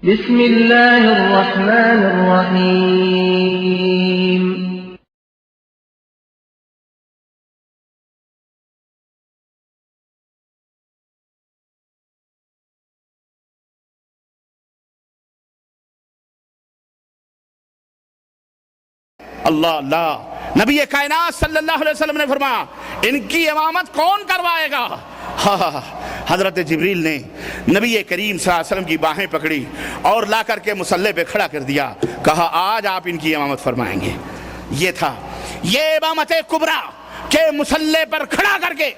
بسم اللہ الرحمن الرحیم اللہ نبی کائنات صلی اللہ علیہ وسلم نے فرمایا ان کی امامت کون کروائے گا؟ حضرت جبریل نے نبی کریم صلی اللہ علیہ وسلم کی باہیں پکڑی اور لا کر کے مصلی پہ کھڑا کر دیا، کہا آج آپ ان کی امامت فرمائیں گے۔ یہ تھا یہ امامت کبریٰ کہ مصلی پر کھڑا کر کے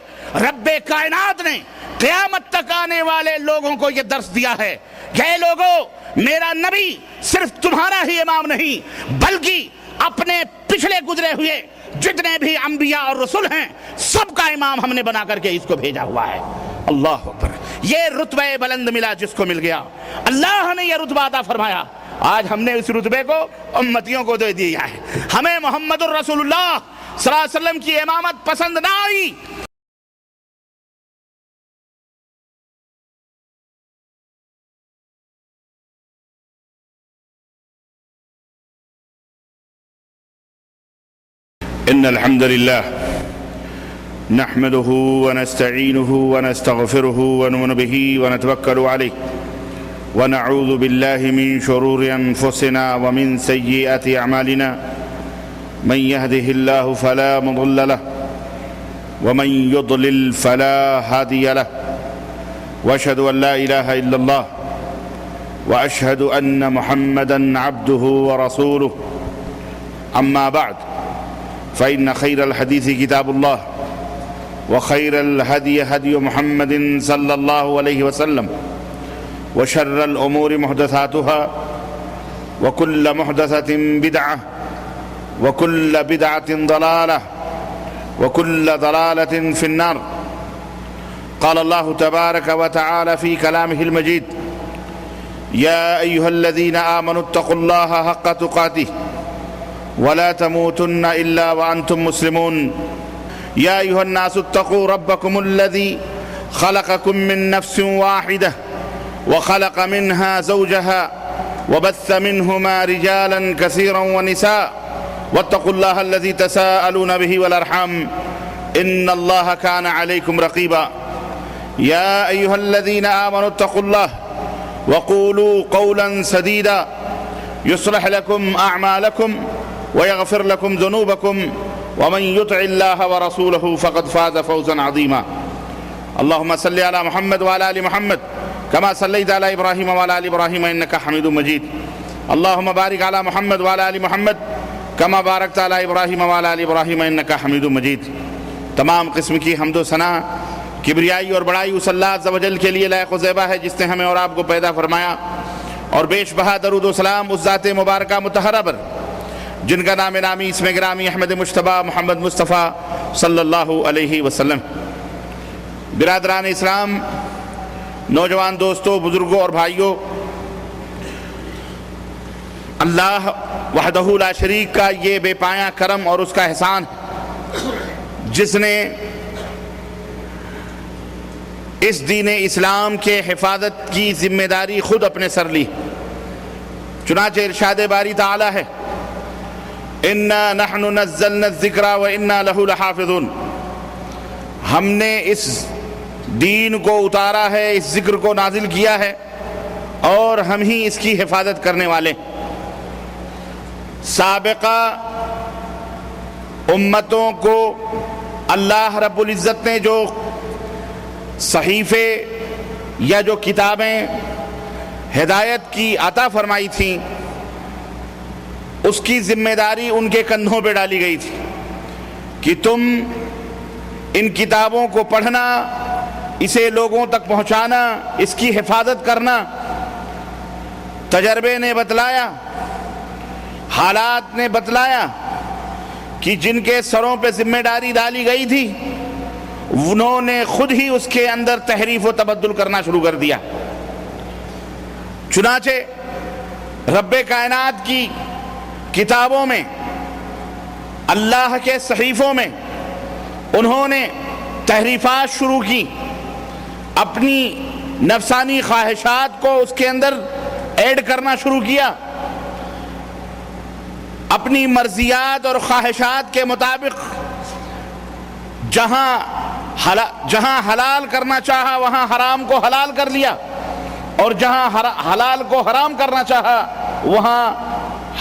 رب کائنات نے قیامت تک آنے والے لوگوں کو یہ درس دیا ہے کہ اے لوگوں، میرا نبی صرف تمہارا ہی امام نہیں بلکہ اپنے پچھلے گزرے ہوئے جتنے بھی انبیاء اور رسول ہیں سب کا امام ہم نے بنا کر کے اس کو بھیجا ہوا ہے۔ اللہ اکبر، یہ رتبہ بلند ملا جس کو مل گیا، اللہ نے یہ رتبہ عطا فرمایا۔ آج ہم نے اس رتبے کو امتیوں کو دے دیا ہے۔ ہمیں محمد الرسول اللہ صلی اللہ علیہ وسلم کی امامت پسند نہ آئی، إن الحمد لله نحمده ونستعينه ونستغفره ونؤمن به ونتوكل عليه ونعوذ بالله من شرور أنفسنا ومن سيئات أعمالنا من يهده الله فلا مضل له ومن يضلل فلا هادي له وأشهد أن لا إله إلا الله وأشهد أن محمدا عبده ورسوله أما بعد فإن خير الحديث كتاب الله وخير الهدي هدي محمد صلى الله عليه وسلم وشر الأمور محدثاتها وكل محدثة بدعة وكل بدعة ضلالة وكل ضلالة في النار۔ قال الله تبارك وتعالى في كلامه المجيد: يا أيها الذين آمنوا اتقوا الله حق تقاته ولا تموتن إلا وأنتم مسلمون۔ يا أيها الناس اتقوا ربكم الذي خلقكم من نفس واحدة وخلق منها زوجها وبث منهما رجالا كثيرا ونساء واتقوا الله الذي تساءلون به والأرحام إن الله كان عليكم رقيبا۔ يا أيها الذين آمنوا اتقوا الله وقولوا قولا سديدا يصلح لكم أعمالكم ويغفر لكم ذنوبكم ومن يطع الله ورسوله فقد فاز فوزا عظيما۔ اللهم صل على محمد وعلى آل محمد كما صليت على إبراهيم وعلى آل إبراهيم إنك حميد مجيد۔ اللهم بارك على محمد وعلى آل محمد كما باركت على إبراهيم وعلى آل إبراهيم إنك حميد مجيد۔ تمام قسم کی حمد و ثنا، کبریائی اور بڑائی اس اللہ عز و جل کے لیے لائق و زیبا ہے جس نے ہمیں اور آپ کو پیدا فرمایا، اور بیش بہا درود و سلام اس ذات مبارکہ مطہرہ پر جن کا نام نامی اسم گرامی احمد مجتبی محمد مصطفیٰ صلی اللہ علیہ وسلم۔ برادران اسلام، نوجوان دوستوں، بزرگوں اور بھائیوں، اللہ وحدہ لا شریک کا یہ بے پایاں کرم اور اس کا احسان جس نے اس دین اسلام کے حفاظت کی ذمہ داری خود اپنے سر لی۔ چنانچہ ارشاد باری تعالی ہے: اِنَّا نَحْنُ نَزَّلْنَا الذِّكْرَ وَإِنَّا لَهُ لَحَافِظُونَ۔ ہم نے اس دین کو اتارا ہے، اس ذکر کو نازل کیا ہے، اور ہم ہی اس کی حفاظت کرنے والے۔ سابقہ امتوں کو اللہ رب العزت نے جو صحیفے یا جو کتابیں ہدایت کی عطا فرمائی تھیں اس کی ذمہ داری ان کے کندھوں پہ ڈالی گئی تھی کہ تم ان کتابوں کو پڑھنا، اسے لوگوں تک پہنچانا، اس کی حفاظت کرنا۔ تجربے نے بتلایا، حالات نے بتلایا کہ جن کے سروں پہ ذمہ داری ڈالی گئی تھی انہوں نے خود ہی اس کے اندر تحریف و تبدل کرنا شروع کر دیا۔ چنانچہ رب کائنات کی کتابوں میں، اللہ کے صحیفوں میں انہوں نے تحریفات شروع کی، اپنی نفسانی خواہشات کو اس کے اندر ایڈ کرنا شروع کیا، اپنی مرضیات اور خواہشات کے مطابق جہاں حلال کرنا چاہا وہاں حرام کو حلال کر لیا، اور جہاں حلال کو حرام کرنا چاہا وہاں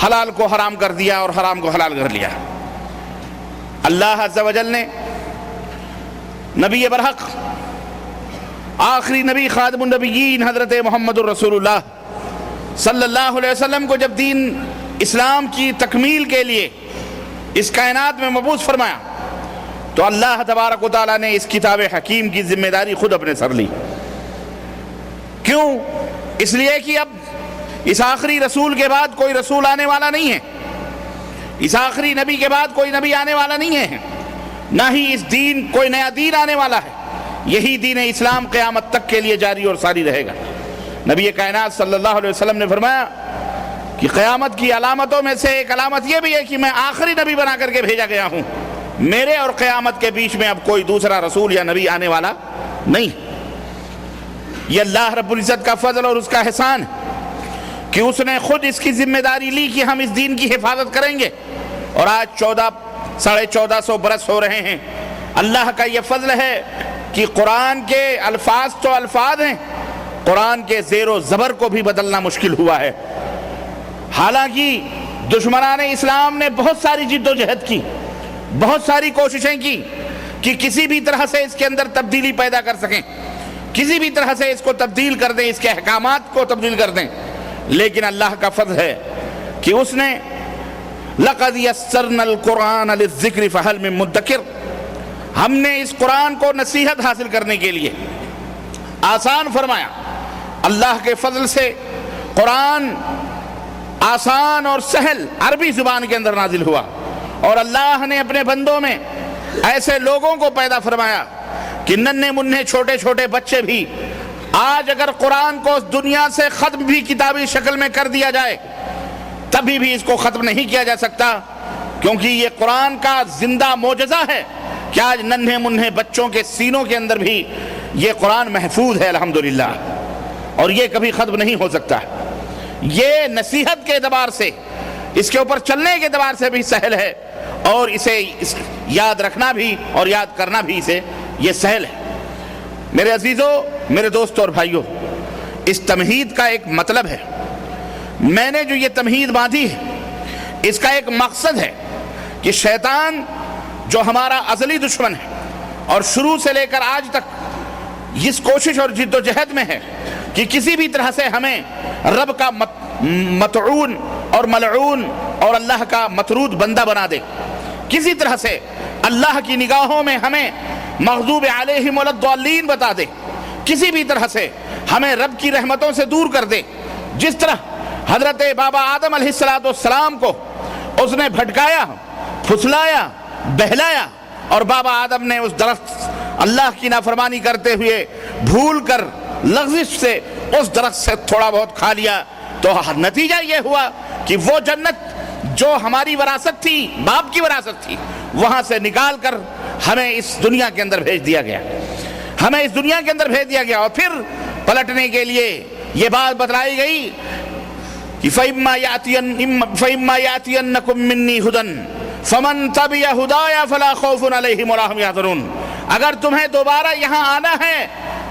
حلال کو حرام کر دیا اور حرام کو حلال کر لیا۔ اللہ عز و جل نے نبی برحق آخری نبی خاتم النبیین حضرت محمد الرسول اللہ صلی اللہ علیہ وسلم کو جب دین اسلام کی تکمیل کے لیے اس کائنات میں مبعوث فرمایا تو اللہ تبارک و تعالیٰ نے اس کتاب حکیم کی ذمہ داری خود اپنے سر لی۔ کیوں؟ اس لیے کہ اب اس آخری رسول کے بعد کوئی رسول آنے والا نہیں ہے، اس آخری نبی کے بعد کوئی نبی آنے والا نہیں ہے، نہ ہی اس دین کوئی نیا دین آنے والا ہے۔ یہی دین اسلام قیامت تک کے لیے جاری اور ساری رہے گا۔ نبی کائنات صلی اللہ علیہ وسلم نے فرمایا کہ قیامت کی علامتوں میں سے ایک علامت یہ بھی ہے کہ میں آخری نبی بنا کر کے بھیجا گیا ہوں، میرے اور قیامت کے بیچ میں اب کوئی دوسرا رسول یا نبی آنے والا نہیں۔ یہ اللہ رب العزت کا فضل اور اس کا احسان کہ اس نے خود اس کی ذمہ داری لی کہ ہم اس دین کی حفاظت کریں گے، اور آج 1450 برس ہو رہے ہیں۔ اللہ کا یہ فضل ہے کہ قرآن کے الفاظ تو الفاظ ہیں، قرآن کے زیر و زبر کو بھی بدلنا مشکل ہوا ہے۔ حالانکہ دشمنان اسلام نے بہت ساری جد و جہد کی، بہت ساری کوششیں کی کہ کسی بھی طرح سے اس کے اندر تبدیلی پیدا کر سکیں، کسی بھی طرح سے اس کو تبدیل کر دیں، اس کے احکامات کو تبدیل کر دیں، لیکن اللہ کا فضل ہے کہ اس نے لَقَدْ يَسَّرْنَا الْقُرْآنَ لِلذِّكْرِ فَهَلْ مِن مُدَّكِرٍ، ہم نے اس قرآن کو نصیحت حاصل کرنے کے لیے آسان فرمایا۔ اللہ کے فضل سے قرآن آسان اور سہل عربی زبان کے اندر نازل ہوا، اور اللہ نے اپنے بندوں میں ایسے لوگوں کو پیدا فرمایا کہ ننھے منھے چھوٹے چھوٹے بچے بھی آج اگر قرآن کو اس دنیا سے ختم بھی کتابی شکل میں کر دیا جائے تبھی بھی اس کو ختم نہیں کیا جا سکتا، کیونکہ یہ قرآن کا زندہ معجزہ ہے کہ آج ننھے منھے بچوں کے سینوں کے اندر بھی یہ قرآن محفوظ ہے الحمدللہ، اور یہ کبھی ختم نہیں ہو سکتا۔ یہ نصیحت کے اعتبار سے، اس کے اوپر چلنے کے اعتبار سے بھی سہل ہے، اور اسے یاد رکھنا بھی اور یاد کرنا بھی اسے یہ سہل ہے۔ میرے عزیزوں، میرے دوستوں اور بھائیوں، اس تمہید کا ایک مطلب ہے، میں نے جو یہ تمہید باندھی ہے اس کا ایک مقصد ہے کہ شیطان جو ہمارا ازلی دشمن ہے اور شروع سے لے کر آج تک اس کوشش اور جد و جہد میں ہے کہ کسی بھی طرح سے ہمیں رب کا مطعون اور ملعون اور اللہ کا مطرود بندہ بنا دے، کسی طرح سے اللہ کی نگاہوں میں ہمیں مغضوب علیہم الضالین بتا دے، کسی بھی طرح سے ہمیں رب کی رحمتوں سے دور کر دے۔ جس طرح حضرت بابا آدم علیہ السلام کو اس نے بھٹکایا، پھسلایا، بہلایا، اور بابا آدم نے اس درخت اللہ کی نافرمانی کرتے ہوئے بھول کر لغزش سے اس درخت سے تھوڑا بہت کھا لیا، تو نتیجہ یہ ہوا کہ وہ جنت جو ہماری وراثت تھی، باپ کی وراثت تھی، وہاں سے نکال کر ہمیں اس دنیا کے اندر بھیج دیا گیا، ہمیں اس دنیا کے اندر بھیج دیا گیا، اور پھر پلٹنے کے لیے یہ بات بتلائی گئی کہ فَإِمَّا يَأْتِيَنَّكُم مِّنِّي هُدًى فَمَن تَبِعَ هُدَايَ فَلَا خَوْفٌ عَلَيْهِمْ وَلَا هُمْ يَحْزَنُونَ، اگر تمہیں دوبارہ یہاں آنا ہے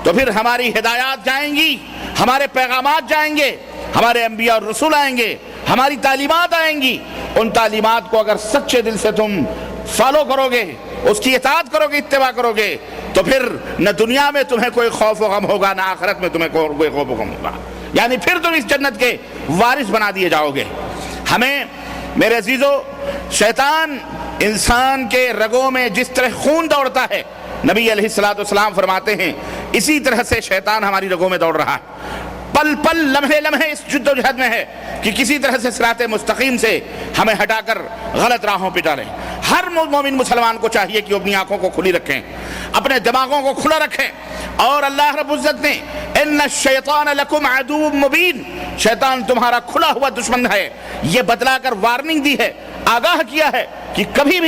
تو پھر ہماری ہدایات جائیں گی، ہمارے پیغامات جائیں گے، ہمارے انبیاء اور رسول آئیں گے، ہماری تعلیمات آئیں گی، ان تعلیمات کو اگر سچے دل سے تم فالو کرو گے، اس کی اطاعت کرو گے، اتباع کرو گے، تو پھر نہ دنیا میں تمہیں کوئی خوف و غم ہوگا، نہ آخرت میں تمہیں کوئی خوف و غم ہوگا، یعنی پھر تم اس جنت کے وارث بنا دیے جاؤ گے۔ ہمیں میرے عزیزو، شیطان انسان کے رگوں میں جس طرح خون دوڑتا ہے، نبی علیہ السلام فرماتے ہیں اسی طرح سے شیطان ہماری رگوں میں دوڑ رہا ہے، پل پل لمحے لمحے اس جد و جہد میں ہے کہ کسی طرح سے صراط مستقیم سے ہمیں ہٹا کر غلط راہوں پہ ڈالیں۔ ہر مومن مسلمان کو چاہیے کہ وہ اپنی آنکھوں کو کھلی رکھیں، اپنے دماغوں کو کھلا رکھیں، اور اللہ رب العزت نے ان الشیطان لکم عدو مبین، شیطان تمہارا کھلا ہوا دشمن ہے، یہ بتلا کر وارننگ دی ہے، آگاہ کیا ہے کہ کبھی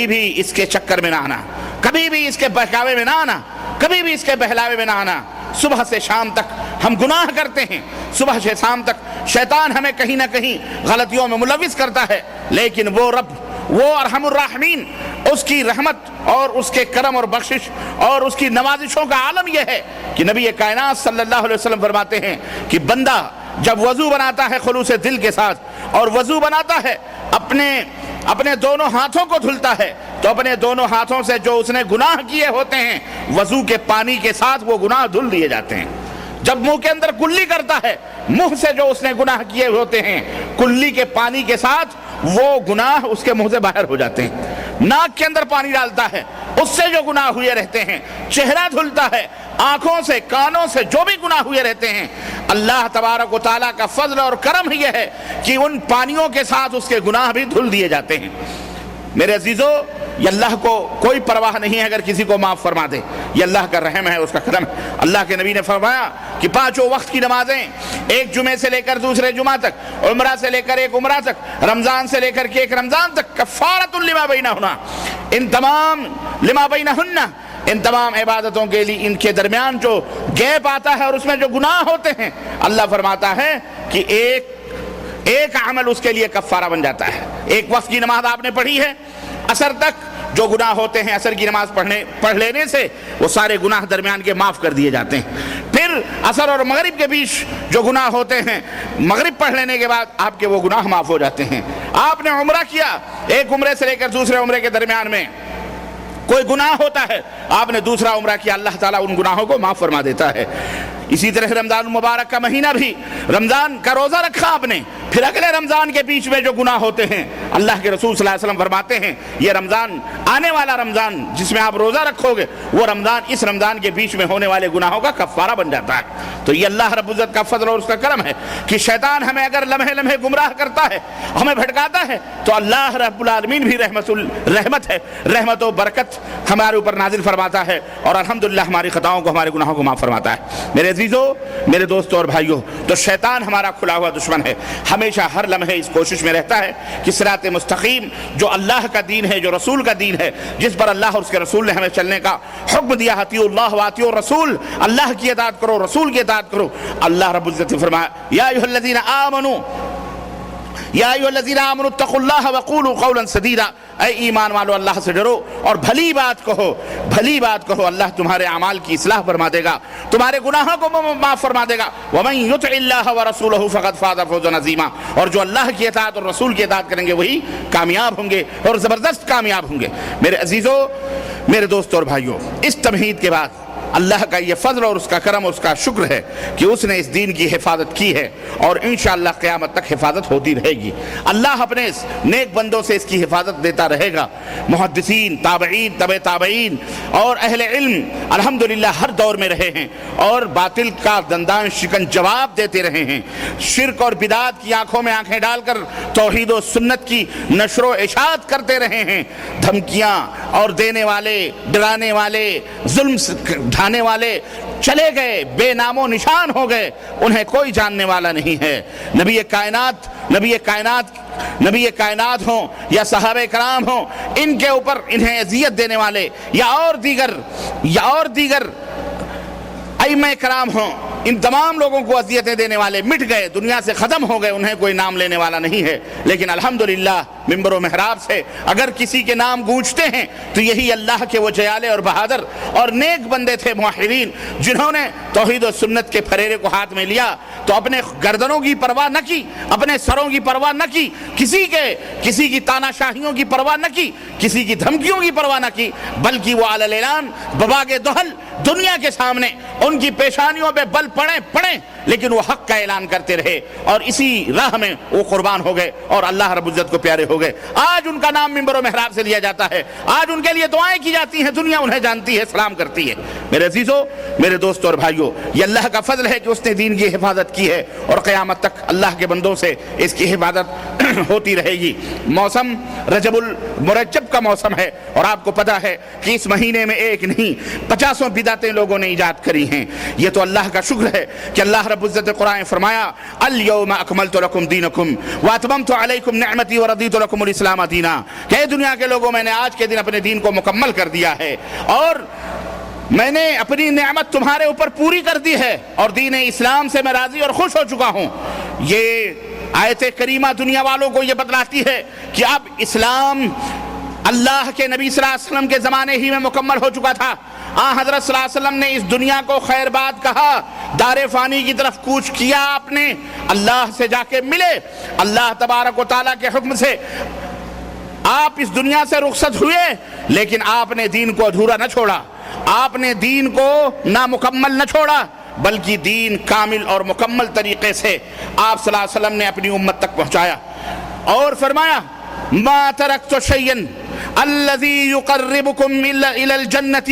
بھی اس کے چکر میں نہ آنا، کبھی بھی اس کے بہکاوے میں نہ آنا، کبھی بھی اس کے بہلاوے میں نہ آنا۔ صبح سے شام تک ہم گناہ کرتے ہیں صبح سے شام تک، شیطان ہمیں کہیں نہ کہیں غلطیوں میں ملوث کرتا ہے، لیکن وہ رب، وہ ارحم الراحمین، اس کی رحمت اور اس کے کرم اور بخشش اور اس کی نوازشوں کا عالم یہ ہے کہ نبی کائنات صلی اللہ علیہ وسلم فرماتے ہیں کہ بندہ جب وضو بناتا ہے خلوص دل کے ساتھ، اور وضو بناتا ہے اپنے دونوں ہاتھوں کو دھلتا ہے، تو اپنے دونوں ہاتھوں سے جو اس نے گناہ کیے ہوتے ہیں وضو کے پانی کے ساتھ وہ گناہ دھل دیے جاتے ہیں۔ جب منہ کے اندر کلی کرتا ہے، منہ سے جو اس نے گناہ کیے ہوتے ہیں کلی کے پانی کے ساتھ وہ گناہ اس کے منہ سے باہر ہو جاتے ہیں۔ ناک کے اندر پانی ڈالتا ہے، اس سے جو گناہ ہوئے رہتے ہیں، چہرہ دھلتا ہے، آنکھوں سے کانوں سے جو بھی گناہ ہوئے رہتے ہیں، اللہ تبارک و تعالیٰ کا فضل اور کرم یہ ہے کہ ان پانیوں کے ساتھ اس کے گناہ بھی دھل دیے جاتے ہیں۔ میرے عزیزو، یہ اللہ کو کوئی پرواہ نہیں ہے اگر کسی کو معاف فرما دے، یہ اللہ کا رحم ہے، اس کا کرم ہے۔ اللہ کے نبی نے فرمایا کہ 5 وقت کی نمازیں، ایک جمعے سے لے کر دوسرے جمعہ تک، عمرہ سے لے کر ایک عمرہ تک، رمضان سے لے کر کے ایک رمضان تک، کفارۃ لما بینہن، ان تمام لما بینہن، ان تمام عبادتوں کے لیے ان کے درمیان جو گیپ آتا ہے اور اس میں جو گناہ ہوتے ہیں، اللہ فرماتا ہے کہ ایک عمل اس کے لیے کفارہ بن جاتا ہے۔ ایک وقت کی نماز آپ نے پڑھی ہے، عصر تک جو گناہ ہوتے ہیں عصر کی نماز پڑھ لینے سے وہ سارے گناہ درمیان کے معاف کر دیے جاتے ہیں۔ پھر عصر اور مغرب کے بیچ جو گناہ ہوتے ہیں مغرب پڑھ لینے کے بعد آپ کے وہ گناہ معاف ہو جاتے ہیں۔ آپ نے عمرہ کیا، ایک عمرے سے لے کر دوسرے عمرے کے درمیان میں کوئی گناہ ہوتا ہے، آپ نے دوسرا عمرہ کیا، اللہ تعالیٰ ان گناہوں کو معاف فرما دیتا ہے۔ اسی طرح رمضان المبارک کا مہینہ بھی، رمضان کا روزہ رکھا آپ نے، پھر اگلے رمضان کے بیچ میں جو گناہ ہوتے ہیں، اللہ کے رسول صلی اللہ علیہ وسلم فرماتے ہیں یہ رمضان، آنے والا رمضان جس میں آپ روزہ رکھو گے، وہ رمضان اس رمضان کے بیچ میں ہونے والے گناہوں کا کفارہ بن جاتا ہے۔ تو یہ اللہ رب العزت کا فضل اور اس کا کرم ہے کہ شیطان ہمیں اگر لمحے لمحے گمراہ کرتا ہے، ہمیں بھٹکاتا ہے، تو اللہ رب العالمین بھی رحمت ہے، رحمت و برکت ہمارے اوپر نازل فرماتا ہے، اور الحمدللہ ہماری خطاؤں کو، ہمارے گناہوں کو معاف فرماتا ہے۔ میرے عزیزو، میرے دوستوں اور بھائیوں، تو شیطان ہمارا کھلا ہوا دشمن ہے، ہمیشہ ہر لمحے اس کوشش میں رہتا ہے کہ صراط مستقیم جو اللہ کا دین ہے، جو رسول کا دین ہے، جس پر اللہ اور اس کے رسول نے ہمیں چلنے کا حکم دیا، اطیعوا اللہ واطیعوا الرسول، اللہ کی اطاعت کرو، رسول کی اطاعت کرو۔ اللہ رب العزت نے فرمایا یا ایھا الذین آمنوا اتقوا اللہ وقولوا قولا سدیدا، اے ایمان والو اللہ سے ڈرو اور بھلی بات کہو، بھلی بات کہو، اللہ تمہارے اعمال کی اصلاح فرما دے گا، تمہارے گناہوں کو معاف فرما دے گا۔ ومن یطع اللہ ورسولہ فقد فاز فوزا عظیما، اور جو اللہ کی اطاعت اور رسول کی اطاعت کریں گے وہی کامیاب ہوں گے اور زبردست کامیاب ہوں گے۔ میرے عزیزو، میرے دوستو اور بھائیو، اس تمہید کے بعد اللہ کا یہ فضل اور اس کا کرم اور اس کا شکر ہے کہ اس نے اس دین کی حفاظت کی ہے، اور انشاءاللہ قیامت تک حفاظت ہوتی رہے گی۔ اللہ اپنے اس نیک بندوں سے اس کی حفاظت دیتا رہے گا۔ محدثین، تابعین، تبع تابعین اور اہل علم الحمدللہ ہر دور میں رہے ہیں اور باطل کا دندان شکن جواب دیتے رہے ہیں، شرک اور بدعات کی آنکھوں میں آنکھیں ڈال کر توحید و سنت کی نشر و اشاعت کرتے رہے ہیں۔ دھمکیاں اور دینے والے، ڈرانے والے، ظلم ڈھانے والے چلے گئے، بے نام و نشان ہو گئے، انہیں کوئی جاننے والا نہیں ہے۔ نبی کائنات ہوں یا صحابہ کرام ہوں، ان کے اوپر انہیں اذیت دینے والے یا اور دیگر ائمہ کرام ہوں، ان تمام لوگوں کو اذیتیں دینے والے مٹ گئے، دنیا سے ختم ہو گئے، انہیں کوئی نام لینے والا نہیں ہے۔ لیکن الحمدللہ منبر و محراب سے اگر کسی کے نام گونجتے ہیں تو یہی اللہ کے وہ جیالے اور بہادر اور نیک بندے تھے، موحدین، جنہوں نے توحید و سنت کے پھریرے کو ہاتھ میں لیا تو اپنے گردنوں کی پرواہ نہ کی، اپنے سروں کی پرواہ نہ کی، کسی کی تانا شاہیوں کی پرواہ نہ کی، کسی کی دھمکیوں کی پرواہ نہ کی، بلکہ وہ علی الاعلان بباغ دہل دنیا کے سامنے ان کی پیشانیوں پہ بل پڑیں لیکن وہ حق کا اعلان کرتے رہے، اور اسی راہ میں وہ قربان ہو گئے اور اللہ رب العزت کو پیارے ہو گئے۔ آج ان کا نام منبر و محراب سے لیا جاتا ہے، آج ان کے لیے دعائیں کی جاتی ہیں، دنیا انہیں جانتی ہے، سلام کرتی ہے۔ میرے عزیزو، میرے دوستو اور بھائیو، یہ اللہ کا فضل ہے کہ اس نے دین کی حفاظت کی ہے، اور قیامت تک اللہ کے بندوں سے اس کی حفاظت ہوتی رہے گی۔ موسم رجب المرجب کا موسم ہے، اور آپ کو پتا ہے کہ اس مہینے میں ایک نہیں 50 بدعتیں لوگوں نے ایجاد کری ہیں۔ یہ تو اللہ کا شکر ہے کہ اللہ رب العزت قرآن فرمایا الیوم اکملت لکم دینکم واتممت علیکم نعمتی ورضیت لکم الاسلام دینا، کہ دنیا کے لوگوں میں نے آج کے دن اپنے دین کو مکمل کر دیا ہے اور میں نے اپنی نعمت تمہارے اوپر پوری کر دی ہے اور دین اسلام سے میں راضی اور خوش ہو چکا ہوں۔ یہ آیت کریمہ دنیا والوں کو یہ بتلاتی ہے کہ اب اسلام اللہ کے نبی صلی اللہ علیہ وسلم کے زمانے ہی میں مکمل ہو چکا تھا۔ حضرت صلی اللہ علیہ وسلم نے اس دنیا کو خیر بات کہا، دار فانی کی طرف کوچ کیا، آپ نے اللہ سے جا کے ملے، اللہ تبارک و تعالیٰ کے حکم سے آپ اس دنیا سے رخصت ہوئے، لیکن آپ نے دین کو ادھورا نہ چھوڑا، آپ نے دین کو نامکمل نہ چھوڑا، بلکہ دین کامل اور مکمل طریقے سے آپ صلی اللہ علیہ وسلم نے اپنی امت تک پہنچایا۔ اور فرمایا ما ترکت شیئا الذی یقربکم الی الجنۃ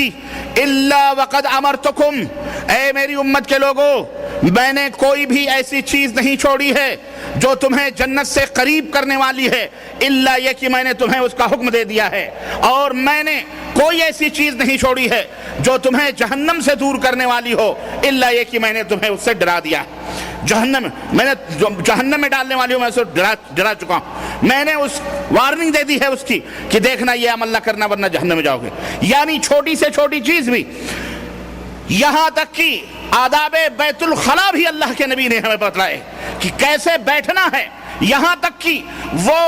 الا وقد امرتکم، اے میری امت کے لوگوں، میں نے کوئی بھی ایسی چیز نہیں چھوڑی ہے جو تمہیں جنت سے قریب کرنے والی ہے، الا یہ کہ میں نے تمہیں اس کا حکم دے دیا ہے، اور میں نے کوئی ایسی چیز نہیں چھوڑی ہے جو تمہیں جہنم سے دور کرنے والی ہو، الا یہ کہ میں نے تمہیں اس سے ڈرا دیا۔ میں نے جہنم میں ڈالنے والی ہوں، میں اسے ڈرا چکا ہوں، میں نے اس وارننگ دے دی ہے اس کی کہ دیکھنا یہ عمل نہ کرنا ورنہ جہنم میں جاؤ گے۔ یعنی چھوٹی سے چھوٹی چیز بھی، یہاں تک کہ آداب بیت الخلا بھی اللہ کے نبی نے ہمیں بتلائے کہ کیسے بیٹھنا ہے، یہاں تک کہ وہ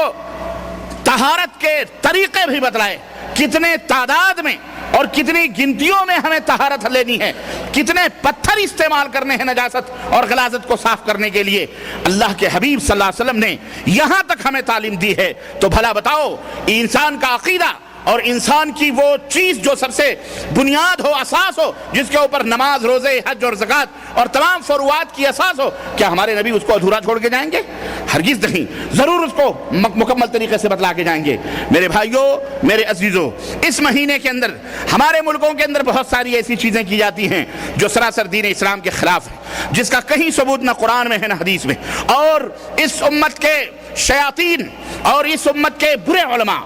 طہارت کے طریقے بھی بتلائے، کتنے تعداد میں اور کتنی گنتیوں میں ہمیں طہارت لینی ہے، کتنے پتھر استعمال کرنے ہیں نجاست اور غلاظت کو صاف کرنے کے لیے، اللہ کے حبیب صلی اللہ علیہ وسلم نے یہاں تک ہمیں تعلیم دی ہے۔ تو بھلا بتاؤ، انسان کا عقیدہ اور انسان کی وہ چیز جو سب سے بنیاد ہو، اساس ہو، جس کے اوپر نماز، روزے، حج اور زکوٰۃ اور تمام فروعات کی اساس ہو، کیا ہمارے نبی اس کو ادھورا چھوڑ کے جائیں گے؟ ہرگز نہیں، ضرور اس کو مکمل طریقے سے بتلا کے جائیں گے۔ میرے بھائیوں، میرے عزیزوں، اس مہینے کے اندر ہمارے ملکوں کے اندر بہت ساری ایسی چیزیں کی جاتی ہیں جو سراسر دین اسلام کے خلاف ہیں، جس کا کہیں ثبوت نہ قرآن میں ہے نہ حدیث میں، اور اس امت کے شیاطین اور اس امت کے برے علماء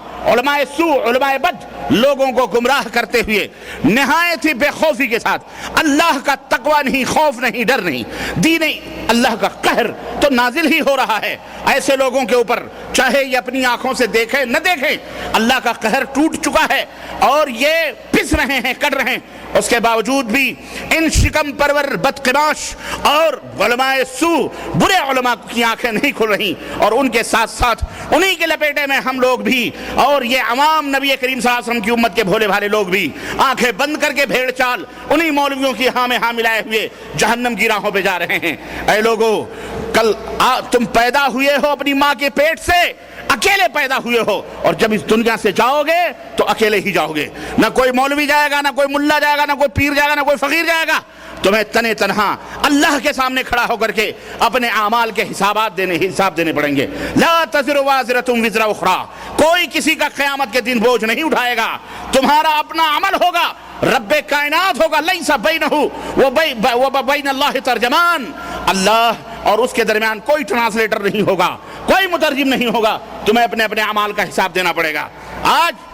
سوء، علماء بد لوگوں کو گمراہ کرتے ہوئے نہایت ہی بے خوفی کے ساتھ، اللہ کا تقوی نہیں، خوف نہیں، ڈر نہیں، دین اللہ کا قہر تو نازل ہی ہو رہا ہے ایسے لوگوں کے اوپر، چاہے یہ اپنی آنکھوں سے دیکھیں نہ دیکھیں، اللہ کا قہر ٹوٹ چکا ہے اور یہ پس رہے ہیں، کر رہے ہیں، اس کے باوجود بھی ان شکم پرور بدقماش اور علماء سوء، برے علماء کی آنکھیں نہیں کھل رہی، اور ان کے ساتھ ساتھ انہی کے لپیٹے میں ہم لوگ بھی، اور یہ عوام نبی کریم صلی اللہ علیہ وسلم کی امت کے بھولے بھالے لوگ بھی آنکھیں بند کر کے بھیڑ چال انہی مولویوں کی ہاں میں ہاں ملائے ہوئے جہنم کی راہوں پہ جا رہے ہیں۔ اے لوگو، کل تم پیدا ہوئے ہو اپنی ماں کے پیٹ سے، اکیلے پیدا ہوئے ہو، اور جب اس دنیا سے جاؤ گے تو اکیلے ہی جاؤ گے، نہ کوئی مولوی جائے گا، نہ کوئی ملا جائے گا، نہ کوئی پیر جائے گا، نہ کوئی فقیر جائے گا، تمہیں تنے تنہا اللہ کے سامنے کھڑا ہو کر کے اپنے اعمال کے حساب دینے پڑیں گے۔ لا تزر وازرۃ وزر اخری، کوئی کسی کا قیامت کے دن بوجھ نہیں اٹھائے گا، تمہارا اپنا عمل ہوگا، رب کائنات ہوگا، لیس بینہ و بین اللہ ترجمان، اللہ اور اس کے درمیان کوئی ٹرانسلیٹر نہیں ہوگا، کوئی مترجم نہیں ہوگا، تمہیں اپنے اپنے اعمال کا حساب دینا پڑے گا۔ آج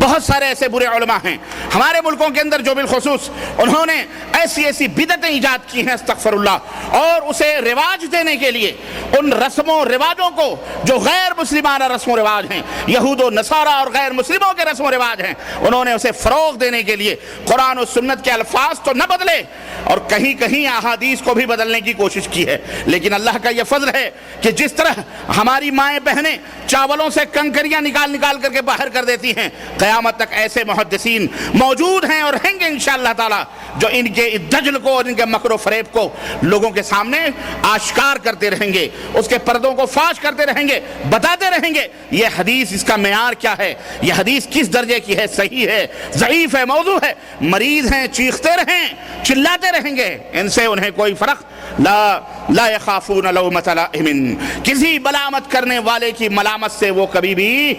بہت سارے ایسے برے علماء ہیں ہمارے ملکوں کے اندر جو بالخصوص انہوں نے ایسی بدعتیں ایجاد کی ہیں، استغفر اللہ، اور اسے رواج دینے کے لیے ان رسم و رواجوں کو جو غیر مسلمانہ رسم و رواج ہیں، یہود و نصارہ اور غیر مسلموں کے رسم و رواج ہیں، انہوں نے اسے فروغ دینے کے لیے قرآن و سنت کے الفاظ تو نہ بدلے اور کہیں کہیں احادیث کو بھی بدلنے کی کوشش کی ہے، لیکن اللہ کا یہ فضل ہے کہ جس طرح ہماری مائیں بہنیں چاولوں سے کنکریاں نکال کر کے باہر کر دیتی ہیں، قیامت تک ایسے محدثین موجود ہیں اور ہیں گے انشاءاللہ تعالی جو ان کے دجل کو اور ان کے مکر و فریب کو لوگوں کے سامنے آشکار کرتے رہیں گے، اس کے پردوں کو فاش کرتے رہیں گے، بتاتے رہیں گے یہ حدیث، اس کا معیار کیا ہے، یہ حدیث کس درجے کی ہے، صحیح ہے، ضعیف ہے، موضوع ہے، مریض ہیں، چیختے رہیں، چلاتے رہیں گے، ان سے انہیں کوئی فرق لا یخافون لومۃ لائم، کسی ملامت کرنے والے کی ملامت سے وہ کبھی بھی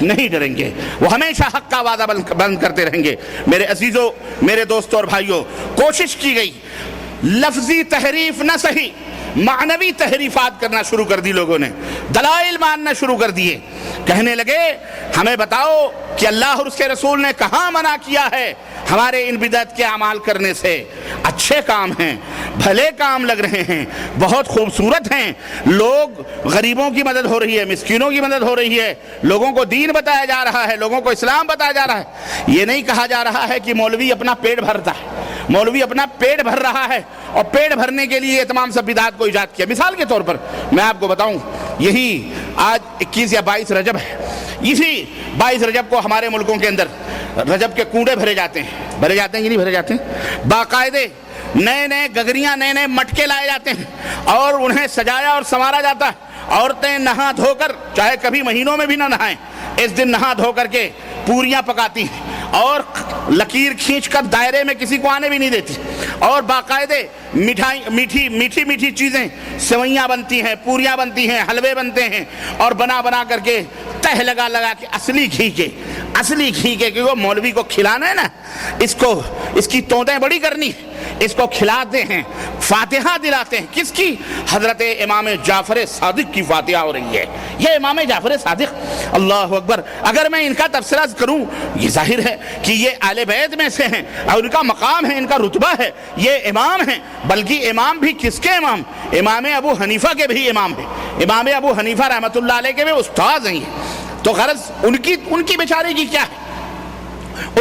نہیں ڈریں گے، وہ ہمیشہ حق کا وعدہ بند کرتے رہیں گے۔ میرے عزیزوں، میرے دوستوں اور بھائیوں، کوشش کی گئی لفظی تحریف نہ صحیح معنوی تحریفات کرنا شروع کر دی لوگوں نے، دلائل ماننا شروع کر دیے، کہنے لگے ہمیں بتاؤ کہ اللہ اور اس کے رسول نے کہاں منع کیا ہے ہمارے ان بدعت کے اعمال کرنے سے؟ اچھے کام ہیں، بھلے کام لگ رہے ہیں، بہت خوبصورت ہیں، لوگ غریبوں کی مدد ہو رہی ہے، مسکینوں کی مدد ہو رہی ہے، لوگوں کو دین بتایا جا رہا ہے، لوگوں کو اسلام بتایا جا رہا ہے۔ یہ نہیں کہا جا رہا ہے کہ مولوی اپنا پیٹ بھرتا ہے، مولوی اپنا پیٹ بھر رہا ہے اور پیٹ بھرنے کے لیے تمام سب بدعات کو ایجاد کیا۔ مثال کے طور پر میں آپ کو بتاؤں، یہی آج 21 یا 22 رجب ہے، اسی 22 رجب کو ہمارے ملکوں کے اندر رجب کے کنڈے بھرے جاتے ہیں کہ نہیں بھرے جاتے ہیں؟ باقاعدے نئے نئے گگریاں، نئے نئے مٹکے لائے جاتے ہیں اور انہیں سجایا اور سنوارا جاتا ہے۔ عورتیں نہا دھو کر، چاہے کبھی مہینوں میں بھی نہ نہائیں، اس دن نہا دھو کر کے پوریاں پکاتی ہیں اور لکیر کھینچ کر دائرے میں کسی کو آنے بھی نہیں دیتی، اور باقاعدے میٹھی چیزیں، سوئیاں بنتی ہیں، پوریاں بنتی ہیں، حلوے بنتے ہیں، اور بنا کر کے تہ لگا کے اصلی گھی کے کہ وہ مولوی کو کھلانا ہے نا، اس کی توندیں بڑی کرنی، اس کو کھلاتے ہیں، فاتحہ دلاتے ہیں۔ کس کی؟ حضرت امام جعفر صادق کی فاتحہ ہو رہی ہے۔ یہ امام جعفر صادق، اللہ اکبر، اگر میں ان کا تبصرہ کروں، یہ ظاہر ہے کہ یہ اہل بیت میں سے ہیں اور ان کا مقام ہے، ان کا رتبہ ہے، یہ امام ہیں، بلکہ امام بھی کس کے امام؟ امام ابو حنیفہ کے بھی امام ہیں، امام ابو حنیفہ رحمۃ اللہ علیہ کے بھی استاد ہیں۔ تو غرض ان کی بیچارے کی کیا ہے؟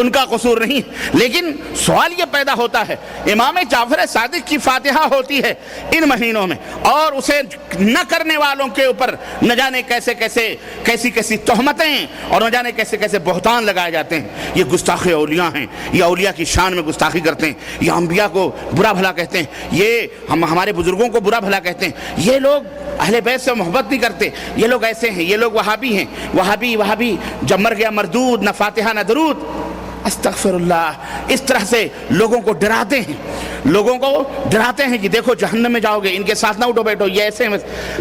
ان کا قصور نہیں، لیکن سوال یہ پیدا ہوتا ہے، امام جعفر صادق کی فاتحہ ہوتی ہے ان مہینوں میں، اور اسے نہ کرنے والوں کے اوپر نہ جانے کیسی تہمتیں اور نہ جانے کیسے بہتان لگائے جاتے ہیں۔ یہ گستاخ اولیاء ہیں، یہ اولیاء کی شان میں گستاخی کرتے ہیں، یہ انبیاء کو برا بھلا کہتے ہیں، یہ ہمارے بزرگوں کو برا بھلا کہتے ہیں۔ یہ لوگ اہل بیت سے محبت نہیں کرتے، یہ لوگ ایسے ہیں، یہ لوگ وہابی ہیں، وہابی جب مر گیا مردود، نہ فاتحہ نہ درود۔ استغفر اللہ، اس طرح سے لوگوں کو ڈراتے ہیں کہ دیکھو جہنم میں جاؤ گے، ان کے ساتھ نہ اٹھو بیٹھو، یہ ایسے ہیں۔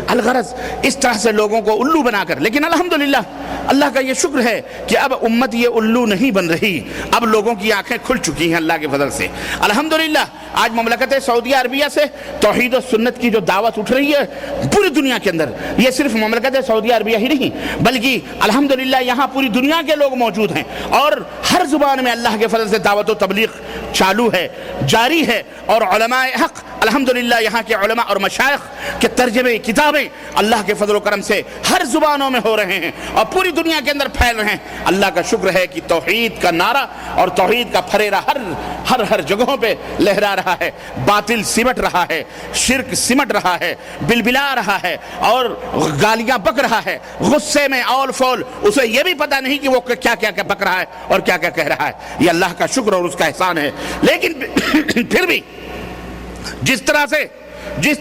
الغرض اس طرح سے لوگوں کو الو بنا کر، لیکن الحمدللہ اللہ کا یہ شکر ہے کہ اب امت یہ الو نہیں بن رہی، اب لوگوں کی آنکھیں کھل چکی ہیں اللہ کے فضل سے۔ الحمدللہ آج مملکت سعودیہ عربیہ سے توحید و سنت کی جو دعوت اٹھ رہی ہے پوری دنیا کے اندر، یہ صرف مملکت سعودیہ عربیہ ہی نہیں بلکہ الحمدللہ یہاں پوری دنیا کے لوگ موجود ہیں، اور ہر زبان میں اللہ کے فضل سے دعوت و تبلیغ چالو ہے، جاری ہے، اور علماء حق الحمدللہ یہاں کے علماء اور مشائخ کے ترجمے کتابیں اللہ کے فضل و کرم سے ہر زبانوں میں ہو رہے ہیں اور پوری دنیا کے اندر پھیل رہے ہیں۔ اللہ کا شکر ہے کہ توحید کا نعرہ اور توحید کا پھریرا ہر جگہوں پہ لہرا رہا ہے، باطل سمٹ رہا ہے، شرک سمٹ رہا ہے، بلبلا رہا ہے اور گالیاں بک رہا ہے، غصے میں اول فول، اسے یہ بھی پتہ نہیں کہ وہ کیا بک رہا ہے اور کیا کہہ رہا ہے۔ یہ اللہ کا شکر اور اس کا احسان ہے۔ لیکن پھر بھی جس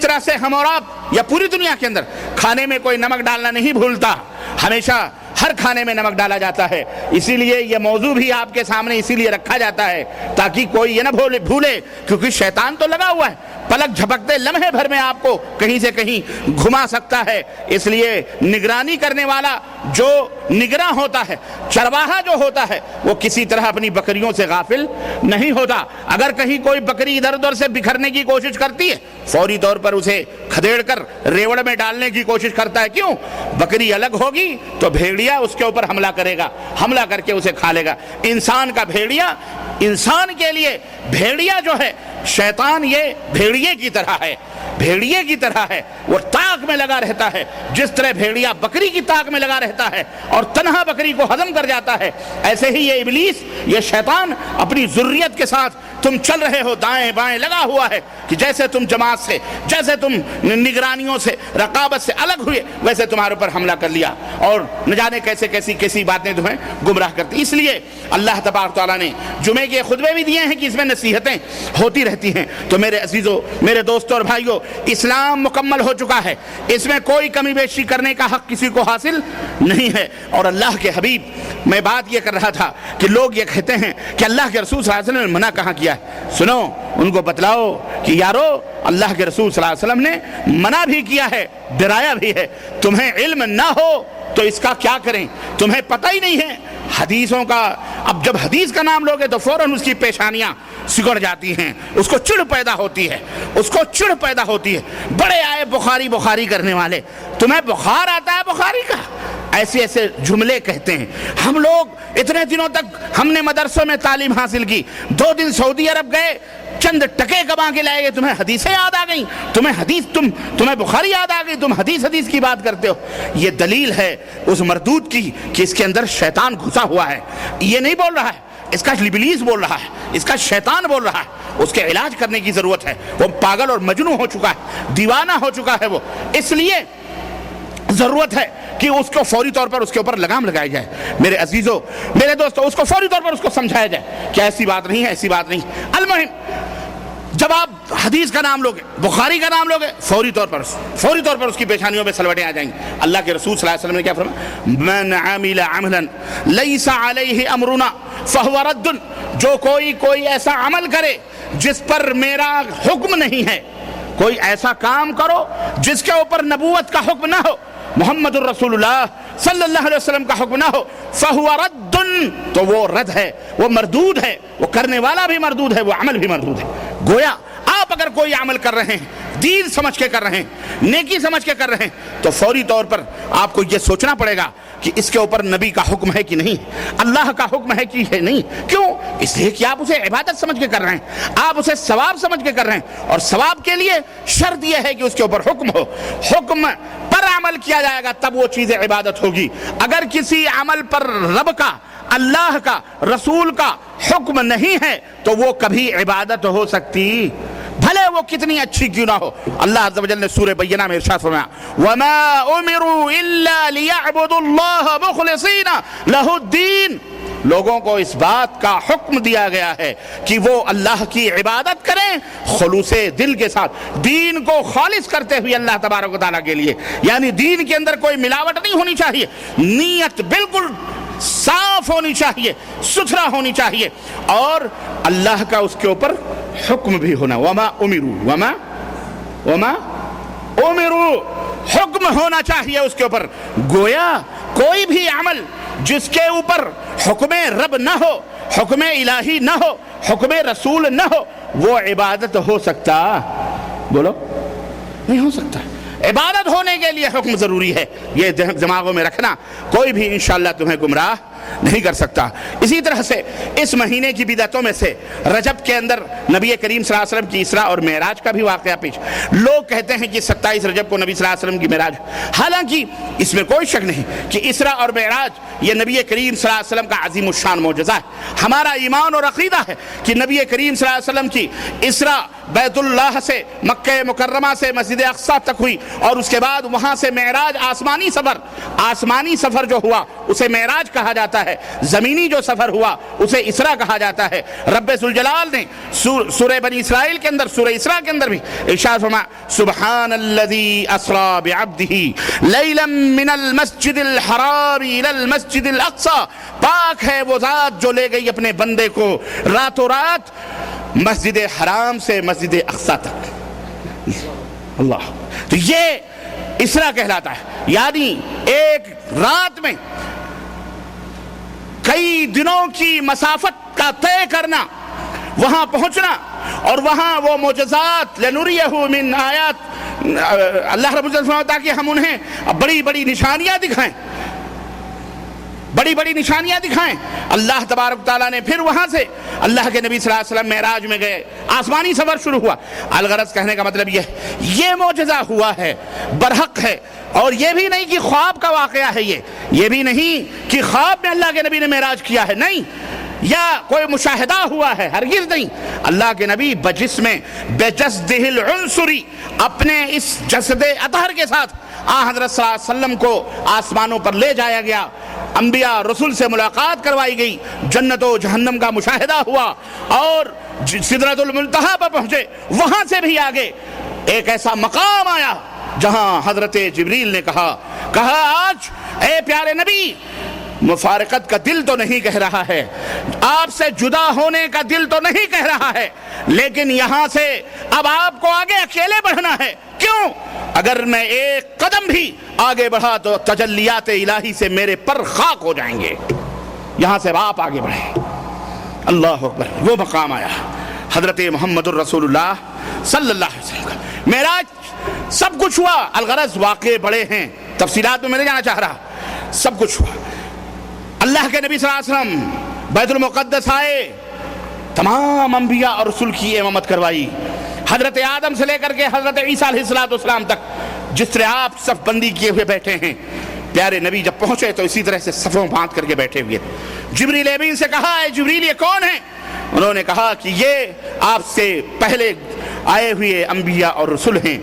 طرح سے ہم اور آپ یا پوری دنیا کے اندر کھانے میں کوئی نمک ڈالنا نہیں بھولتا، ہمیشہ ہر کھانے میں نمک ڈالا جاتا ہے، اسی لیے یہ موضوع بھی آپ کے سامنے اسی لیے رکھا جاتا ہے تاکہ کوئی یہ نہ بھولے، کیونکہ شیطان تو لگا ہوا ہے، پلک جھپکتے لمحے بھر میں آپ کو کہیں سے کہیں گھما سکتا ہے۔ اس لیے نگرانی کرنے والا جو نگراں ہوتا ہے، چرواہا جو ہوتا ہے، وہ کسی طرح اپنی بکریوں سے غافل نہیں ہوتا۔ اگر کہیں کوئی بکری ادھر ادھر سے بکھرنے کی کوشش کرتی ہے، فوری طور پر اسے کھدیڑ کر ریوڑ میں ڈالنے کی کوشش کرتا ہے۔ کیوں؟ بکری الگ ہوگی تو بھیڑیا اس کے اوپر حملہ کرے گا، حملہ کر کے اسے کھا لے گا۔ انسان کا بھیڑیا، انسان کے لیے بھیڑیا جو ہے، شیطان یہ بھیڑیے کی طرح ہے، وہ تاک میں لگا رہتا ہے، جس طرح بھیڑیا بکری کی تاک میں لگا رہتا ہے اور تنہا بکری کو ہضم کر جاتا ہے، ایسے ہی یہ ابلیس، یہ شیطان اپنی ذریت کے ساتھ تم چل رہے ہو دائیں بائیں لگا ہوا ہے کہ جیسے تم جماعت سے، جیسے تم نگرانیوں سے، رقابت سے الگ ہوئے، ویسے تمہارے اوپر حملہ کر لیا اور نہ جانے کیسی باتیں تمہیں گمراہ کرتی۔ اس لیے اللہ تبارک تعالیٰ نے جمعے کے خطبے بھی دیے ہیں کہ اس میں نصیحتیں ہوتی رہتی ہیں۔ تو میرے عزیزوں، میرے دوستوں اور بھائیوں، اسلام مکمل ہو چکا ہے، اس میں کوئی کمی بیشی کرنے کا حق کسی کو حاصل نہیں ہے۔ اور اللہ کے حبیب، میں بات یہ کر رہا تھا کہ لوگ یہ کہتے ہیں کہ اللہ کے رسول صلی اللہ علیہ وسلم نے منع کہاں کیا ہے۔ سنو، ان کو بتلاؤ کہ یارو، اللہ کے رسول صلی اللہ علیہ وسلم نے منع بھی کیا ہے، ڈرایا بھی ہے۔ تمہیں علم نہ ہو تو اس کا کیا کریں؟ تمہیں پتہ ہی نہیں ہے حدیثوں کا، اب جب حدیث کا نام لوگے تو فوراً اس کی پیشانیاں سکڑ جاتی ہیں، اس کو چڑ پیدا ہوتی ہے، اس کو چڑ پیدا ہوتی ہے۔ بڑے آئے بخاری بخاری کرنے والے، تمہیں بخار آتا ہے بخاری کا؟ ایسے ایسے جملے کہتے ہیں۔ ہم لوگ اتنے دنوں تک ہم نے مدرسوں میں تعلیم حاصل کی، 2 دن سعودی عرب گئے، چند ٹکے کما کے لائے گئے، تمہیں حدیثیں یاد آ گئیں، تمہیں بخاری یاد آ گئی، تم حدیث کی بات کرتے ہو۔ یہ دلیل ہے اس مردود کی کہ اس کے اندر شیطان گھسا ہوا ہے۔ یہ نہیں بول رہا ہے، اس کا ابلیس بول رہا ہے، اس کا شیطان بول رہا ہے۔ اس کے علاج کرنے کی ضرورت ہے، وہ پاگل اور مجنون ہو چکا ہے، دیوانہ ہو چکا ہے وہ، اس لیے ضرورت ہے کہ اس کو فوری طور پر اس کے اوپر لگام لگائی جائے۔ میرے عزیزوں، میرے دوستوں، اس کو فوری طور پر اس کو سمجھایا جائے کہ ایسی بات نہیں ہے، ایسی بات نہیں۔ المہم، جب آپ حدیث کا نام لوگے، بخاری کا نام لوگے، فوری طور پر اس کی پیشانیوں پہ سلوٹیں آ جائیں گی۔ اللہ کے رسول صلی اللہ علیہ وسلم نے کیا فرمایا؟ من عمل عملا لیس علیہ امرنا فہو رد، جو کوئی ایسا عمل کرے جس پر میرا حکم نہیں ہے، کوئی ایسا کام کرو جس کے اوپر نبوت کا حکم نہ ہو، محمد الرسول اللہ صلی اللہ علیہ وسلم کا حکم نہ ہو، فہو رد، تو وہ رد ہے، وہ مردود ہے، وہ کرنے والا بھی مردود ہے، وہ عمل بھی مردود ہے۔ گویا آپ اگر کوئی عمل کر رہے ہیں، دین سمجھ کے کر رہے ہیں، نیکی سمجھ کے کر رہے ہیں، تو فوری طور پر آپ کو یہ سوچنا پڑے گا کہ اس کے اوپر نبی کا حکم ہے کہ نہیں، اللہ کا حکم ہے کہ نہیں۔ کیوں؟ اس لیے کہ آپ اسے عبادت سمجھ کے کر رہے ہیں، آپ اسے ثواب سمجھ کے کر رہے ہیں، اور ثواب کے لیے شرط یہ ہے کہ اس کے اوپر حکم ہو، حکم پر عمل کیا جائے گا تب وہ چیز عبادت ہوگی۔ اگر کسی عمل پر رب کا، اللہ کا، رسول کا حکم نہیں ہے تو وہ کبھی عبادت ہو سکتی، بھلے وہ کتنی اچھی کیوں نہ ہو۔ اللہ عز و جل نے سورہ بینہ میں ارشاد فرمایا وَمَا أُمِرُوا إِلَّا لِيَعْبُدُوا اللَّهَ مُخْلِصِينَ لَهُ الدِّينَ، لوگوں کو اس بات کا حکم دیا گیا ہے کہ وہ اللہ کی عبادت کریں خلوص دل کے ساتھ، دین کو خالص کرتے ہوئے اللہ تبارک و تعالیٰ کے لیے، یعنی دین کے اندر کوئی ملاوٹ نہیں ہونی چاہیے، نیت بالکل صاف ہونی چاہیے، ستھرا ہونی چاہیے، اور اللہ کا اس کے اوپر حکم بھی ہونا۔ وما امروا، حکم ہونا چاہیے اس کے اوپر۔ گویا کوئی بھی عمل جس کے اوپر حکم رب نہ ہو، حکم الہی نہ ہو، حکم رسول نہ ہو، وہ عبادت ہو سکتا؟ بولو، نہیں ہو سکتا۔ عبادت ہونے کے لیے حکم ضروری ہے، یہ دماغوں میں رکھنا، کوئی بھی انشاءاللہ تمہیں گمراہ نہیں کر سکتا۔ اسی طرح سے اس مہینے کی بدعتوں میں سے رجب کے اندر نبی کریم صلی اللہ علیہ وسلم کی اسراء اور معراج کا بھی واقعہ پیش۔ لوگ کہتے ہیں کہ 27 رجب کو نبی صلی اللہ علیہ وسلم کی معراج، حالانکہ اس میں کوئی شک نہیں کہ اسراء اور معراج یہ نبی کریم صلی اللہ علیہ وسلم کا عظیم الشان معجزہ ہے۔ ہمارا ایمان اور عقیدہ ہے کہ نبی کریم صلی اللہ علیہ وسلم کی اسراء بیت اللہ سے مکہ مکرمہ سے مسجد اقصی تک ہوئی، اور اس کے بعد وہاں سے معراج آسمانی سفر جو ہوا اسے معراج کہا جاتا ہے، زمینی جو سفر ہوا اسے اسراء کہا جاتا ہے۔ رب ذوالجلال نے سورہ بنی اسرائیل کے اندر، سورہ اسراء کے اندر بھی ارشاد فرمایا سبحان الذی اسری بعبدہ لیلا من المسجد الحرام الی المسجد الاقصی، پاک ہے وہ ذات جو لے گئی اپنے بندے کو راتوں رات مسجد حرام سے مسجد اقصی تک۔ اللہ، تو یہ اسراء کہلاتا ہے، یعنی ایک رات میں کئی دنوں کی مسافت کا طے کرنا، وہاں پہنچنا، اور وہاں وہ معجزات لنریہ من آیات، اللہ رب العزت فرماتا کہ ہم انہیں بڑی بڑی نشانیاں دکھائیں۔ اللہ تبارک تعالیٰ نے پھر وہاں سے اللہ کے نبی صلی اللہ علیہ وسلم معراج میں گئے، آسمانی سفر شروع ہوا۔ الغرض کہنے کا مطلب یہ معجزہ ہوا ہے، برحق ہے، اور یہ بھی نہیں کہ خواب کا واقعہ ہے، یہ بھی نہیں کہ خواب میں اللہ کے نبی نے معراج کیا ہے، نہیں، یا کوئی مشاہدہ ہوا ہے، ہرگز نہیں۔ اللہ کے نبی بجسم بجسدہ العنصری، اپنے اس جسد اطہر کے ساتھ حضرت صلی اللہ علیہ وسلم کو آسمانوں پر لے جایا گیا، انبیاء رسول سے ملاقات کروائی گئی، جنت و جہنم کا مشاہدہ ہوا، اور سدرۃ المنتہا پر پہنچے۔ وہاں سے بھی آگے ایک ایسا مقام آیا جہاں حضرت جبریل نے کہا آج اے پیارے نبی، مفارقت کا دل تو نہیں کہہ رہا ہے، آپ سے جدا ہونے کا دل تو نہیں کہہ رہا ہے، لیکن یہاں سے اب آپ کو آگے اکیلے بڑھنا ہے۔ کیوں؟ اگر میں ایک قدم بھی آگے بڑھا تو تجلیات الہی سے میرے پر خاک ہو جائیں گے۔ یہاں سے آپ آگے بڑھے. اللہ اکبر. وہ مقام آیا حضرت محمد الرسول اللہ صلی اللہ علیہ وسلم کا. معراج سب کچھ ہوا. الغرض واقعے بڑے ہیں, تفصیلات میں نہیں جانا چاہ رہا. سب کچھ ہوا. اللہ کے نبی صلی اللہ علیہ وسلم بیت المقدس آئے, تمام انبیاء اور رسول کی امامت کروائی. حضرت آدم سے لے کر کے حضرت عیسیٰ علیہ السلام تک جس طرح آپ صف بندی کیے ہوئے بیٹھے ہیں, پیارے نبی جب پہنچے تو اسی طرح سے صفوں باندھ کر کے بیٹھے ہوئے. جبریل امین سے کہا, اے جبریل یہ کون ہے؟ انہوں نے کہا کہ یہ آپ سے پہلے آئے ہوئے انبیاء اور رسول ہیں.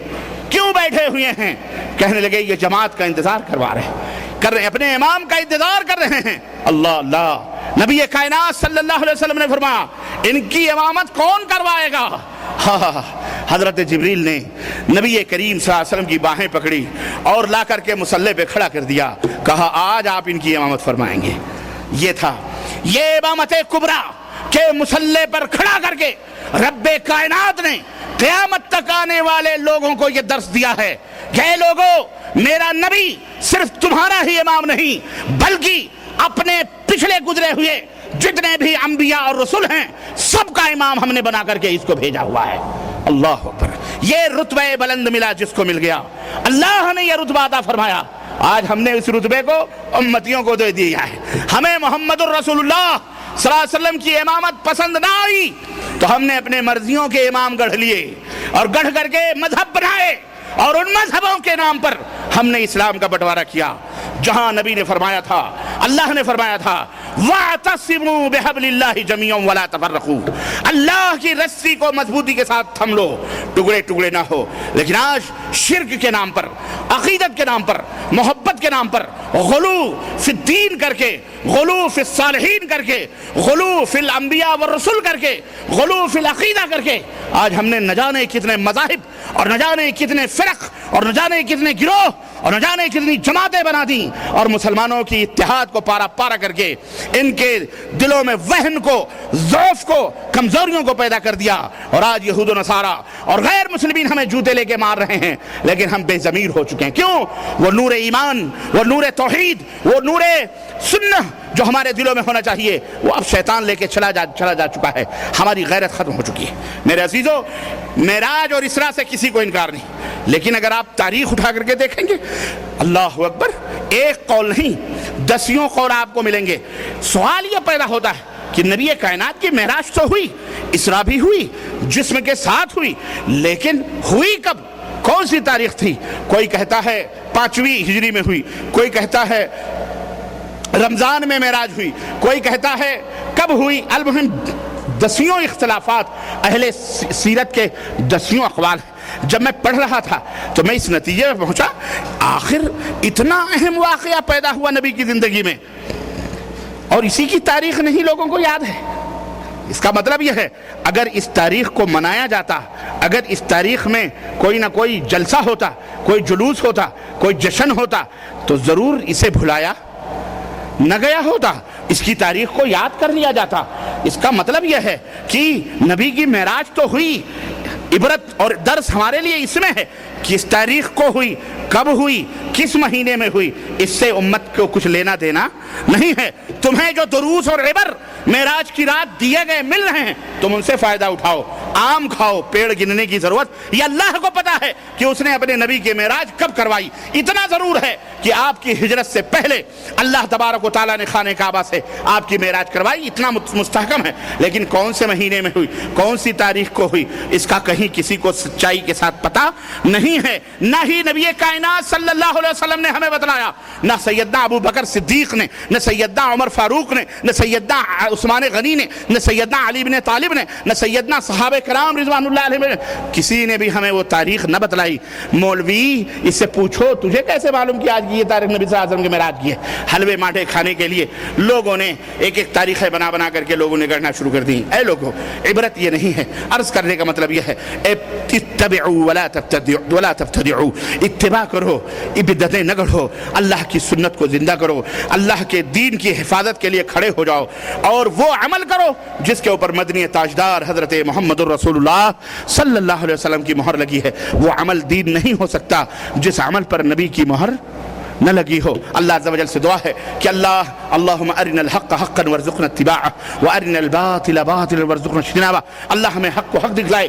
کیوں بیٹھے ہوئے ہیں؟ کہنے لگے یہ جماعت کا انتظار کروا رہے ہیں, اپنے امام کا انتظار کر رہے ہیں. اللہ اللہ. نبی کائنات صلی اللہ علیہ وسلم نے فرمایا ان کی امامت کون کروائے گا؟ حضرت جبریل نے نبی کریم صلی اللہ علیہ وسلم کی باہیں پکڑی اور لا کر کے مصلی پہ کھڑا کر دیا. کہا آج آپ ان کی امامت فرمائیں گے. یہ تھا یہ امامت کبریٰ کہ مصلی پر کھڑا کر کے رب کائنات نے قیامت تک آنے والے لوگوں کو یہ درس دیا ہے کہ اے لوگوں, میرا نبی صرف تمہارا ہی امام نہیں بلکہ اپنے پچھلے گزرے ہوئے جتنے بھی انبیاء اور رسول ہیں سب کا امام ہم نے بنا کر کے اس کو بھیجا ہوا ہے. اللہ اکبر. یہ رتبہ بلند ملا جس کو مل گیا. اللہ نے یہ رتبہ عطا فرمایا. آج ہم نے اس رتبے کو امتیوں کو دے دیا ہے. ہمیں محمد الرسول اللہ صلی اللہ علیہ وسلم کی امامت پسند نہ آئی تو ہم نے اپنے مرضیوں کے امام گڑھ لیے اور گڑھ کر کے مذہب بنائے, اور ان مذہبوں کے نام پر ہم نے اسلام کا بٹوارا کیا. جہاں نبی نے فرمایا تھا, اللہ نے فرمایا تھا وَاعْتَصِمُوا بِحَبْلِ اللَّهِ جَمِيعًا وَلَا تَفَرَّقُوا, اللہ کی رسی کو مضبوطی کے ساتھ تھم لو, ٹکڑے ٹکڑے نہ ہو. لیکن آج شرک کے نام پر, عقیدت کے نام پر, محبت کے نام پر غلو فی الدین کر کے, غلو فی الصالحین کر کے, غلو فی الانبیاء والرسل کر کے, غلو فی العقیدہ کر کے آج ہم نے نہ جانے کتنے مذاہب اور نہ جانے کتنے فرق اور نہ جانے کتنے گروہ اور نہ جانے کتنی جماعتیں بنا دیں, اور مسلمانوں کی اتحاد کو پارا پارا کر کے ان کے دلوں میں وہن کو, ضعف کو, کمزوریوں کو پیدا کر دیا. اور آج یہود و نصارہ اور غیر مسلمین ہمیں جوتے لے کے مار رہے ہیں, لیکن ہم بے ضمیر ہو چکے ہیں. کیوں؟ وہ نور ایمان, وہ نور توحید, وہ نور سنہ جو ہمارے دلوں میں ہونا چاہیے وہ اب شیطان لے کے چلا جا چکا ہے. ہماری غیرت ختم ہو چکی ہے. میرے عزیزو, معراج اور اسراء سے کسی کو انکار نہیں, لیکن اگر آپ تاریخ اٹھا کر کے دیکھیں گے, اللہ اکبر, ایک قول نہیں دسیوں قول آپ کو ملیں گے. سوال یہ پیدا ہوتا ہے کہ نبی کائنات کی معراج تو ہوئی, اسراء بھی ہوئی, جسم کے ساتھ ہوئی, لیکن ہوئی کب؟ کون سی تاریخ تھی؟ کوئی کہتا ہے 5ویں ہجری میں ہوئی, کوئی کہتا ہے رمضان میں معراج ہوئی, کوئی کہتا ہے کب ہوئی. المہم دسیوں اختلافات اہل سیرت کے دسیوں اقوال ہیں. جب میں پڑھ رہا تھا تو میں اس نتیجے میں پہنچا, آخر اتنا اہم واقعہ پیدا ہوا نبی کی زندگی میں اور اسی کی تاریخ نہیں لوگوں کو یاد ہے. اس کا مطلب یہ ہے اگر اس تاریخ کو منایا جاتا, اگر اس تاریخ میں کوئی نہ کوئی جلسہ ہوتا, کوئی جلوس ہوتا, کوئی جشن ہوتا, تو ضرور اسے بھلایا نہ گیا ہوتا, اس کی تاریخ کو یاد کر لیا جاتا. اس کا مطلب یہ ہے کہ نبی کی معراج تو ہوئی, عبرت اور درس ہمارے لیے اس میں ہے کہ اس تاریخ کو ہوئی, کب ہوئی, کس مہینے میں ہوئی, اس سے امت کو کچھ لینا دینا نہیں ہے. تمہیں جو دروس اور عبر معراج کی رات دیے گئے مل رہے ہیں تم ان سے فائدہ اٹھاؤ, آم کھاؤ, پیڑ گننے کی ضرورت یہ اللہ کو پتا ہے کہ اس نے اپنے نبی کی معراج کب کروائی. اتنا ضرور ہے کہ آپ کی ہجرت سے پہلے اللہ تبارک و تعالیٰ نے خانہ کعبہ سے آپ کی معراج کروائی, اتنا مستحکم ہے. لیکن کون سے مہینے میں ہوئی, کون سی تاریخ کو ہوئی, اس کا کہیں کسی کو سچائی کے ساتھ پتا نہیں ہے. نہ ہی نبی کائنات صلی اللہ علیہ وسلم نے ہمیں بتلایا, نہ سیدنا ابو بکر صدیق نے, نہ سیدنا عمر فاروق نے, نہ سیدنا عثمان غنی نے, نہ سیدنا علی بن طالب نے, نہ سیدنا صحابہ کرام رضوان اللہ علیہ نے, کسی نے بھی ہمیں وہ تاریخ نہ بتلائی. مولوی اس سے پوچھو تجھے کیسے معلوم کہ آج کی یہ تاریخ نبی صلی اللہ علیہ وسلم کی معراج کی ہے. حلوے ماٹھے کھانے کے لیے لوگوں نے ایک ایک تاریخیں بنا کر کے لوگوں نے گڑھنا شروع کر دی. اے لوگوں, عبرت یہ نہیں ہے. عرض کرنے کا مطلب یہ ہے اتبعوا ولا تبتدعوا, اتباع کرو, بدعتیں نہ گڑھو, اللہ کی سنت کو زندہ کرو, اللہ کے دین کی حفاظت کے لیے کھڑے ہو جاؤ, اور وہ عمل کرو جس کے اوپر مدنی تاجدار حضرت محمد الرسول اللہ صلی اللہ علیہ وسلم کی مہر لگی ہے. وہ عمل دین نہیں ہو سکتا جس عمل پر نبی کی مہر نہ لگی ہو. اللہ عز و جل سے دعا ہے کہ اللہ اللہم ارنا الحق حقا وارزقنا اتباعہ وارنا الباطل باطلا وارزقنا اجتنابہ. اللہ ہمیں حق کو حق دکھلائے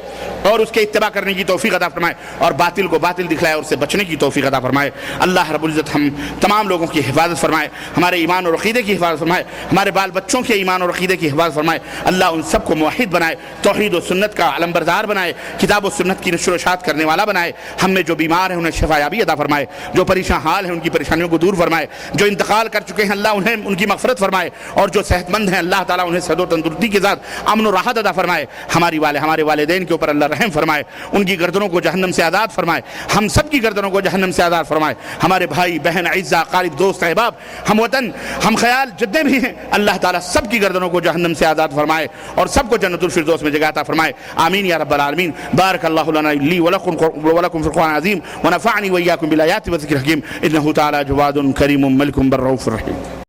اور اس کے اتباع کرنے کی توفیق عطا فرمائے اور باطل کو باطل دکھلائے اور اس سے بچنے کی توفیق عطا فرمائے. اللہ رب العزت ہم تمام لوگوں کی حفاظت فرمائے, ہمارے ایمان اور عقیدے کی حفاظت فرمائے, ہمارے بال بچوں کے ایمان اور عقیدے کی حفاظت فرمائے. اللہ ان سب کو موحد بنائے, توحید و سنت کا علمبردار بنائے, کتاب و سنت کی نشر و اشاعت کرنے والا بنائے. ہم میں جو بیمار ہیں انہیں شفا یابی عطا فرمائے, جو پریشان حال ہیں ان کی پریشانیوں کو دور فرمائے, جو انتقال کر چکے ہیں اللہ انہیں ان کی مغفرت فرمائے, اور جو صحت مند ہیں اللہ تعالیٰ انہیں صحت و تندرستی کے ساتھ امن و راحت عطا فرمائے. ہمارے والدین کے اوپر اللہ رحم فرمائے, ان کی گردنوں کو جہنم سے آزاد فرمائے, ہم سب کی گردنوں کو جہنم سے آزاد فرمائے. ہمارے بھائی بہن اعزاء اقارب دوست احباب ہم وطن ہم خیال جتنے بھی ہیں اللہ تعالیٰ سب کی گردنوں کو جہنم سے آزاد فرمائے اور سب کو جنت الفردوس میں جگہ عطا فرمائے. آمین یا رب العالمین. بارک اللہ لنا لی ولکم فی القرآن العظیم ونفعنی وإیاکم بالآیات والذکر الحکیم انہ تعالی جواد کریم ملک بر رؤوف رحیم.